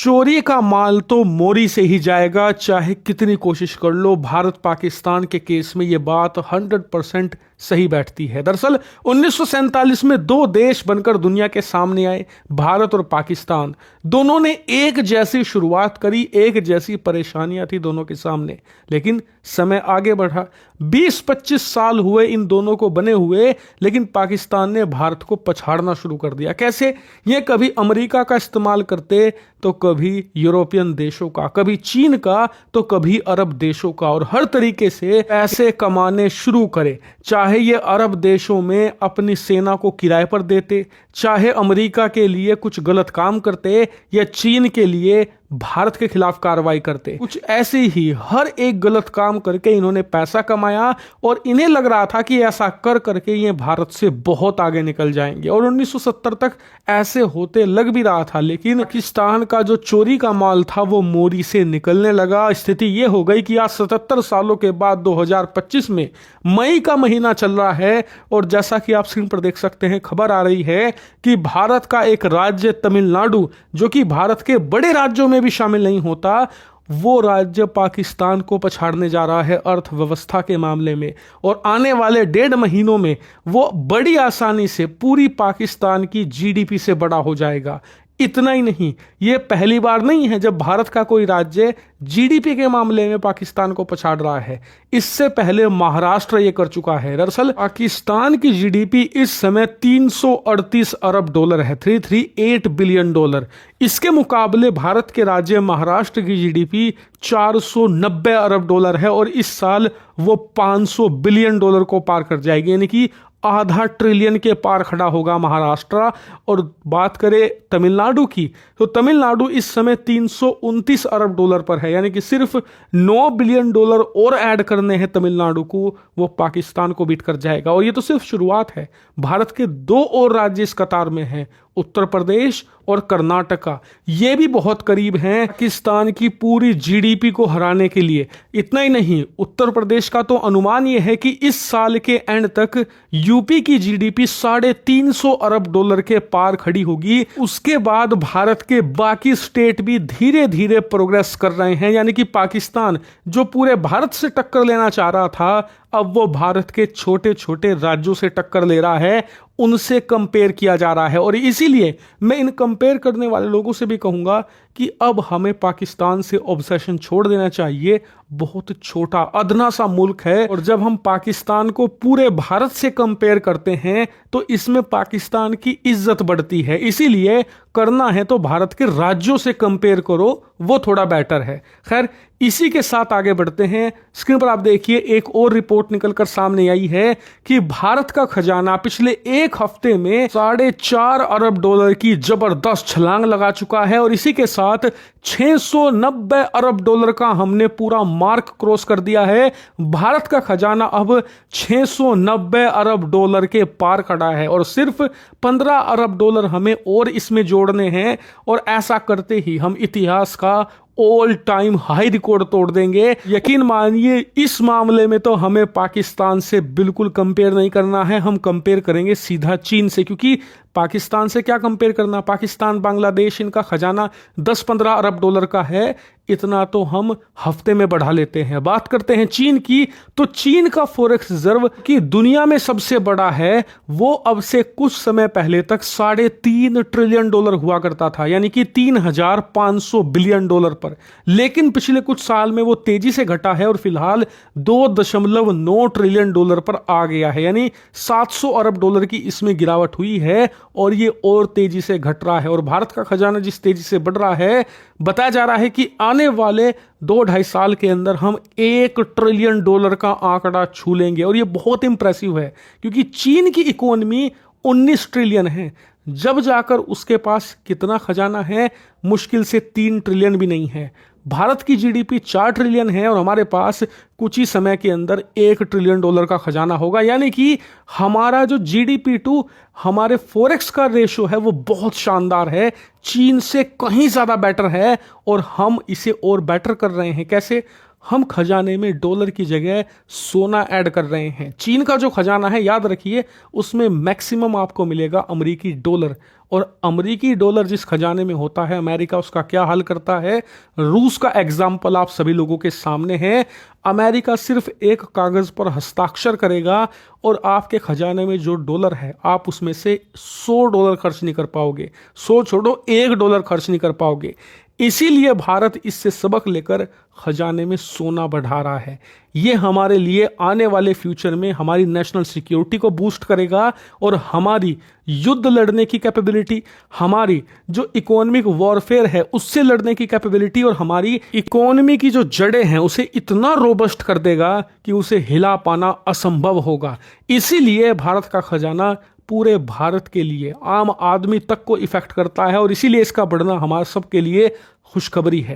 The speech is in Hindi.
चोरी का माल तो मोरी से ही जाएगा, चाहे कितनी कोशिश कर लो। भारत पाकिस्तान के केस में ये बात 100% सही बैठती है। दरअसल 1947 में दो देश बनकर दुनिया के सामने आए, भारत और पाकिस्तान। दोनों ने एक जैसी शुरुआत करी, एक जैसी परेशानियां थी दोनों के सामने, लेकिन समय आगे बढ़ा। 20-25 साल हुए इन दोनों को बने हुए, लेकिन पाकिस्तान ने भारत को पछाड़ना शुरू कर दिया। कैसे? ये कभी अमेरिका का इस्तेमाल करते तो कभी यूरोपियन देशों का, कभी चीन का तो कभी अरब देशों का, और हर तरीके से पैसे कमाने शुरू करे। चाहे ये अरब देशों में अपनी सेना को किराए पर देते, चाहे अमेरिका के लिए कुछ गलत काम करते, या चीन के लिए भारत के खिलाफ कार्रवाई करते। कुछ ऐसे ही हर एक गलत काम करके इन्होंने पैसा कमाया, और इन्हें लग रहा था कि ऐसा कर करके ये भारत से बहुत आगे निकल जाएंगे, और 1970 तक ऐसे होते लग भी रहा था। लेकिन पाकिस्तान का जो चोरी का माल था वो मोरी से निकलने लगा। स्थिति ये हो गई कि आज 77 सालों के बाद 2025 में मई का महीना चल रहा है, और जैसा कि आप स्क्रीन पर देख सकते हैं, खबर आ रही है कि भारत का एक राज्य तमिलनाडु, जो कि भारत के बड़े राज्यों में भी शामिल नहीं होता, वो राज्य पाकिस्तान को पछाड़ने जा रहा है अर्थव्यवस्था के मामले में। और आने वाले 1.5 महीनों में वो बड़ी आसानी से पूरी पाकिस्तान की जीडीपी से बड़ा हो जाएगा। इतना ही नहीं, ये पहली बार नहीं है जब भारत का कोई राज्य जीडीपी के मामले में पाकिस्तान को पछाड़ रहा है। इससे पहले महाराष्ट्र ये कर चुका है। दरअसल पाकिस्तान की जीडीपी इस समय 338 अरब डॉलर है, 338 बिलियन डॉलर। इसके मुकाबले भारत के राज्य महाराष्ट्र की जीडीपी 490 अरब डॉलर है, और इस साल वो 500 बिलियन डॉलर को पार कर जाएगी, यानी कि आधा ट्रिलियन के पार खड़ा होगा महाराष्ट्र। और बात करें तमिलनाडु की, तो तमिलनाडु इस समय 329 अरब डॉलर पर है, यानी कि सिर्फ 9 बिलियन डॉलर और ऐड करने हैं तमिलनाडु को, वो पाकिस्तान को बीट कर जाएगा। और ये तो सिर्फ शुरुआत है। भारत के 2 और राज्य इस कतार में हैं, उत्तर प्रदेश और कर्नाटका। ये भी बहुत करीब हैं पाकिस्तान की पूरी जीडीपी को हराने के लिए। इतना ही नहीं, उत्तर प्रदेश का तो अनुमान ये है कि इस साल के एंड तक यूपी की जीडीपी 350 अरब डॉलर के पार खड़ी होगी। उसके बाद भारत के बाकी स्टेट भी धीरे धीरे प्रोग्रेस कर रहे हैं, यानी कि पाकिस्तान जो पूरे भारत से टक्कर लेना चाह रहा था, अब वो भारत के छोटे छोटे राज्यों से टक्कर ले रहा है, उनसे कंपेयर किया जा रहा है। और इसीलिए मैं इन कंपेयर करने वाले लोगों से भी कहूंगा कि अब हमें पाकिस्तान से ऑब्सेशन छोड़ देना चाहिए। बहुत छोटा अदना सा मुल्क है, और जब हम पाकिस्तान को पूरे भारत से कंपेयर करते हैं तो इसमें पाकिस्तान की इज्जत बढ़ती है। इसीलिए करना है तो भारत के राज्यों से कंपेयर करो, वो थोड़ा बेटर है। खैर, इसी के साथ आगे बढ़ते हैं। स्क्रीन पर आप देखिए, एक और रिपोर्ट निकलकर सामने आई है कि भारत का खजाना पिछले एक हफ्ते में 4.5 अरब डॉलर की जबरदस्त छलांग लगा चुका है, और इसी के साथ 690 अरब डॉलर का हमने पूरा मार्क क्रॉस कर दिया है। भारत का खजाना अब 690 अरब डॉलर के पार खड़ा है, और सिर्फ 15 अरब डॉलर हमें और इसमें जोड़ने हैं, और ऐसा करते ही हम इतिहास का ऑल टाइम हाई रिकॉर्ड तोड़ देंगे। यकीन मानिए, इस मामले में तो हमें पाकिस्तान से बिल्कुल कंपेयर नहीं करना है, हम कंपेयर करेंगे सीधा चीन से। क्योंकि पाकिस्तान से क्या कंपेयर करना, पाकिस्तान बांग्लादेश इनका खजाना 10-15 अरब डॉलर का है, इतना तो हम हफ्ते में बढ़ा लेते हैं। बात करते हैं चीन की, तो चीन का फॉरेक्स रिजर्व की दुनिया में सबसे बड़ा है, वो अब से कुछ समय पहले तक 3.5 ट्रिलियन डॉलर हुआ करता था, यानी कि 3,500 बिलियन डॉलर पर। लेकिन पिछले कुछ साल में वो तेजी से घटा है, और फिलहाल 2.9 ट्रिलियन डॉलर पर आ गया है, यानी 700 अरब डॉलर की इसमें गिरावट हुई है, और ये और तेजी से घट रहा है। और भारत का खजाना जिस तेजी से बढ़ रहा है, बताया जा रहा है कि आने वाले 2-2.5 साल के अंदर हम 1 ट्रिलियन डॉलर का आंकड़ा छू लेंगे। और ये बहुत इंप्रेसिव है, क्योंकि चीन की इकोनॉमी 19 ट्रिलियन है, जब जाकर उसके पास कितना खजाना है, मुश्किल से 3 ट्रिलियन भी नहीं है। भारत की जीडीपी 4 ट्रिलियन है, और हमारे पास कुछ ही समय के अंदर 1 ट्रिलियन डॉलर का खजाना होगा, यानी कि हमारा जो जीडीपी टू हमारे फॉरेक्स का रेशो है वो बहुत शानदार है, चीन से कहीं ज्यादा बेटर है, और हम इसे और बेटर कर रहे हैं। कैसे? हम खजाने में डॉलर की जगह सोना ऐड कर रहे हैं। चीन का जो खजाना है, याद रखिए, उसमें मैक्सिमम आपको मिलेगा अमेरिकी डॉलर, और अमेरिकी डॉलर जिस खजाने में होता है, अमेरिका उसका क्या हाल करता है। रूस का एग्जाम्पल आप सभी लोगों के सामने है। अमेरिका सिर्फ एक कागज पर हस्ताक्षर करेगा और आपके खजाने में जो डॉलर है, आप उसमें से $100 खर्च नहीं कर पाओगे। 100 छोड़ो, $1 खर्च नहीं कर पाओगे। इसीलिए भारत इससे सबक लेकर खजाने में सोना बढ़ा रहा है। यह हमारे लिए आने वाले फ्यूचर में हमारी नेशनल सिक्योरिटी को बूस्ट करेगा और हमारी युद्ध लड़ने की कैपेबिलिटी, हमारी जो इकोनॉमिक वॉरफेयर है उससे लड़ने की कैपेबिलिटी, और हमारी इकोनॉमी की जो जड़ें हैं उसे इतना रोबस्ट कर देगा कि उसे हिला पाना असंभव होगा। इसीलिए भारत का खजाना पूरे भारत के लिए, आम आदमी तक को इफेक्ट करता है, और इसीलिए इसका बढ़ना हमारे सबके लिए खुशखबरी है।